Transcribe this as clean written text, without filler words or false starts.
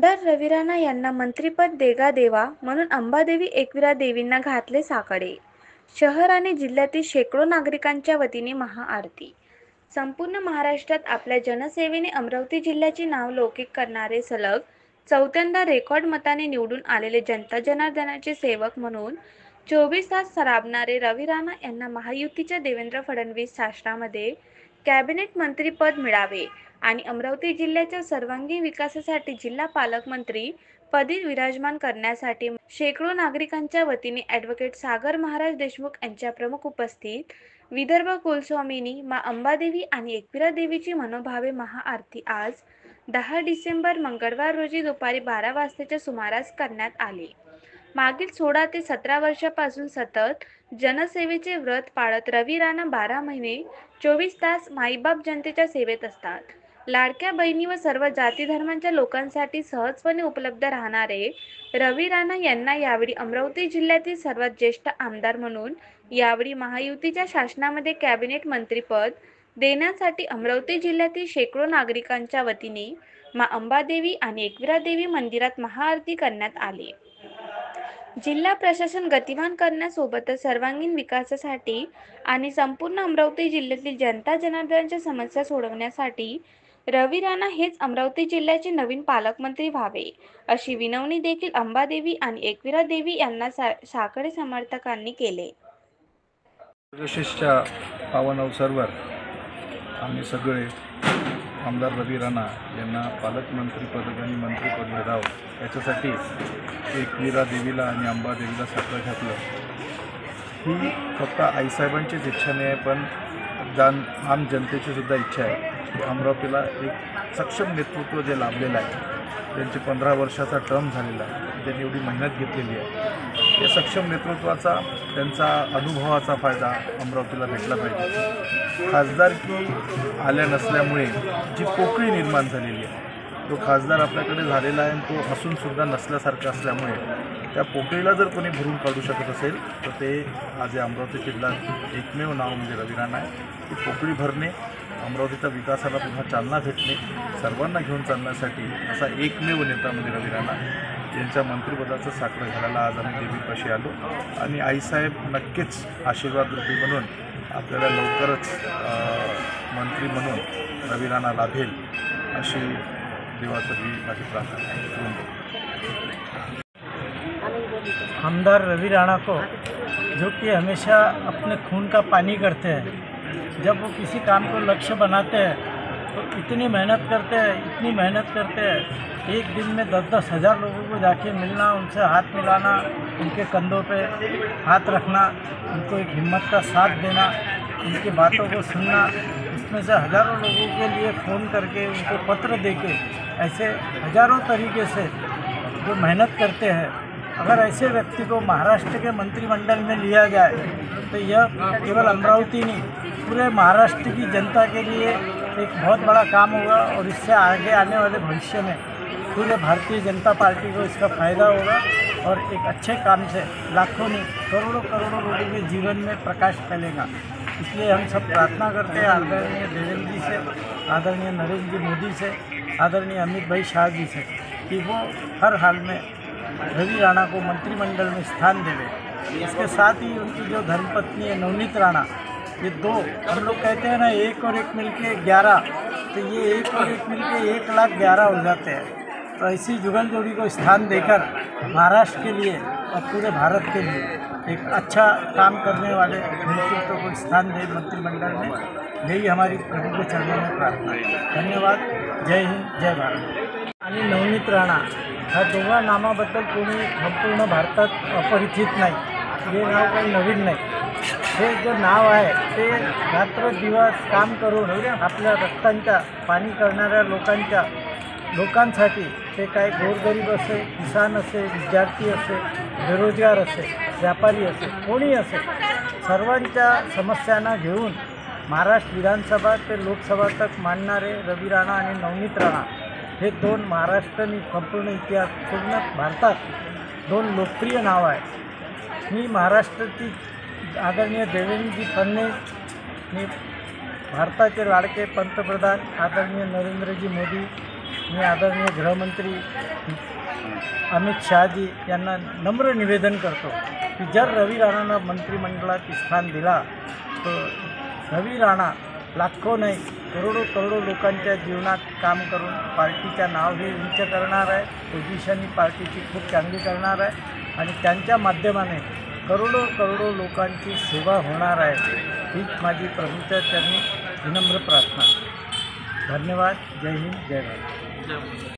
आमदार रवी राणा यांना मंत्रिपद देगा देवा म्हणून अंबादेवी एकविरा देवींना घातले साकडे. शहर आणि जिल्ह्यातील शेकडो नागरिकांच्या वतीने महाआरती. संपूर्ण महाराष्ट्रात आपल्या जनसेवेने अमरावती जिल्ह्याचे नाव लौकिक करणारे सलग चौथ्यांदा रेकॉर्ड मताने निवडून आलेले जनता जनार्दनाचे सेवक म्हणून 24 तास राबणारे रवी राणा यांना महायुतीच्या देवेंद्र फडणवीस शासनामध्ये कॅबिनेट मंत्रीपद मिळावे आणि अमरावती जिल्ह्याच्या सर्वांगीण विकासासाठी जिल्हा पालकमंत्री पदी विराजमान करण्यासाठी शेकडो नागरिकांच्या वतीने ॲडव्होकेट सागर महाराज देशमुख यांच्या प्रमुख उपस्थित विदर्भ कुलस्वामिनी मा अंबादेवी आणि एकविरा देवीची मनोभावे महाआरती आज 10 डिसेंबर मंगळवार रोजी दुपारी 12 वाजताच्या सुमारास करण्यात आली. मागील 16 ते 17 वर्षापासून सतत जनसेवेचे व्रत पाळत रवी राणा 12 महिने 24 तास माईबाप जनतेच्या सेवेत असतात. लाडक्या बहिणी व सर्व जाती धर्मांच्या लोकांसाठी सहजपणे उपलब्ध राहणारे रवी राणा यांना यावेळी अमरावती जिल्ह्यातील सर्वात ज्येष्ठ आमदार म्हणून यावेळी महायुतीच्या शासनामध्ये कॅबिनेट मंत्रीपद देण्यासाठी अमरावती जिल्ह्यातील शेकडो नागरिकांच्या वतीने मा अंबादेवी आणि एकविरा देवी मंदिरात महाआरती करण्यात आली. जिल्हा प्रशासन गतिमान करण्यासोबतच सर्वांगीण विकासासाठी आणि संपूर्ण अमरावती जिल्ह्यातील जनता जनार्दनाच्या समस्या सोडवण्यासाठी रवी राणा हेच अमरावती जिल्ह्याचे नवीन पालकमंत्री व्हावे अशी विनवणी देखील अंबादेवी आणि एकविरा देवी यांना साकडे समर्थकांनी केले. त्रयोदशीच्या पावन अवसरावर आम्ही सगळे आमदार रवी राणा यांना पालकमंत्रीपद आणि मंत्रिपद मिळावं याच्यासाठी एकविरा देवीला आणि अंबादेवीला साकडं घातलं. ही फक्त आईसाहेबांचीच इच्छा नाही आहे, पण आम जनतेची सुद्धा इच्छा आहे की अमरावतीला एक सक्षम नेतृत्व जे लाभलेलं आहे, त्यांचे 15 वर्षाचा टर्म झालेला आहे, त्यांनी एवढी मेहनत घेतलेली आहे, या सक्षम नेतृत्वाचा त्यांचा अनुभवाचा फायदा अमरावतीला भेटला पाहिजे. खासदारकी आल्या नसल्यामुळे जी पोकळी निर्माण झालेली आहे, तो खासदार आपल्याकडे झालेला आहे आणि तो असूनसुद्धा नसल्यासारखा असल्यामुळे त्या पोकळीला जर कोणी भरून काढू शकत असेल तर ते आज या अमरावती जिल्ह्यात एकमेव नाव म्हणजे रवी राणा आहे. ती पोकळी भरणे, अमरावतीच्या विकासाला पुन्हा चालना भेटणे, सर्वांना घेऊन चालण्यासाठी असा एकमेव नेता म्हणजे रवी राणा यांच्या मंत्रिपदाचं साकडं घालायला आज आम्ही देवीपाशी आलो आणि आईसाहेब नक्कीच आशीर्वाद रूपी म्हणून आपल्याला लवकरच मंत्री म्हणून रवी राणा लाभेल अशी देवाची माझी प्रार्थना आहे. आमदार रवी राणा को जो कि हमेशा अपने खून का पानी करते हैं, जब वो किसी काम को लक्ष्य बनाते हैं तो इतनी मेहनत करते हैं, एक दिन में 10-10 हज़ार लोगों को जाके मिलना, उनसे हाथ मिलाना, उनके कंधों पे हाथ रखना, उनको एक हिम्मत का साथ देना, उनकी बातों को सुनना, इसमें से हज़ारों लोगों के लिए फ़ोन करके उनको पत्र देके ऐसे हज़ारों तरीके से जो मेहनत करते हैं, अगर ऐसे व्यक्ति को महाराष्ट्र के मंत्रिमंडल में लिया जाए तो यह केवल अमरावती नहीं, पूरे महाराष्ट्र की जनता के लिए एक बहुत बड़ा काम होगा और इससे आगे आने वाले भविष्य में पूरे भारतीय जनता पार्टी को इसका फ़ायदा होगा और एक अच्छे काम से लाखों नहीं करोड़ों लोगों के जीवन में प्रकाश फैलेगा. इसलिए हम सब प्रार्थना करते हैं आदरणीय देवेंद्र जी से, आदरणीय नरेंद्र जी मोदी से, आदरणीय अमित भाई शाह जी से कि वो हर हाल में रवी राणा को मंत्रिमंडल में स्थान देवे. इसके साथ ही उनकी जो धर्मपत्नी है नवनीत राणा, ये दो हम लोग कहते हैं ना, एक और एक मिलके 11, तो ये एक और एक मिलके 1,11,000 हो जाते हैं. तो ऐसी जुगल जोड़ी को स्थान देकर महाराष्ट्र के लिए और पूरे भारत के लिए एक अच्छा काम करने वाले नेतृत्व को स्थान दे मंत्रिमंडल में, यही हमारी प्रभु के चरणों में प्रार्थना है. धन्यवाद. जय हिंद, जय भारत. आणि नवनीत राणा ह्या दोघा नामाबद्दल कोणी संपूर्ण भारतात अपरिचित नाही. हे नाव काही नवीन नाही. हे जे नाव आहे ते रात्रदिवस काम करून आपल्या रक्तांच्या पाणी करणाऱ्या लोकांसाठी, ते काय गोरगरीब असे, किसान असे, विद्यार्थी असे, बेरोजगार असे, व्यापारी असे, कोणी असे, सर्वांच्या समस्यांना घेऊन महाराष्ट्र विधानसभा ते लोकसभा तक मांडणारे रवी राणा आणि नवनीत राणा हे दोन महाराष्ट्र आणि संपूर्ण इतिहास पूर्ण भारतात दोन लोकप्रिय नाव आहे. मी महाराष्ट्राची आदरणीय देवेंद्रजी फडणवीस, मी भारताचे लाडके पंतप्रधान आदरणीय नरेंद्रजी मोदी मी आदरणीय गृहमंत्री अमित शहाजी यांना नम्र निवेदन करतो की जर रवी राणांना मंत्रिमंडळात स्थान दिला तर रवी राणा लाखो नाही करोडो लोकांच्या जीवनात काम करून पार्टीच्या नावही उंच करणार आहे, पोझिशनही पार्टीची खूप चांगली करणार आहे आणि त्यांच्या माध्यमाने करोडो लोकांची सेवा होणार आहे. हीच माझी प्रभूच्या चरणी विनम्र प्रार्थना. धन्यवाद. जय हिंद, जय भारत.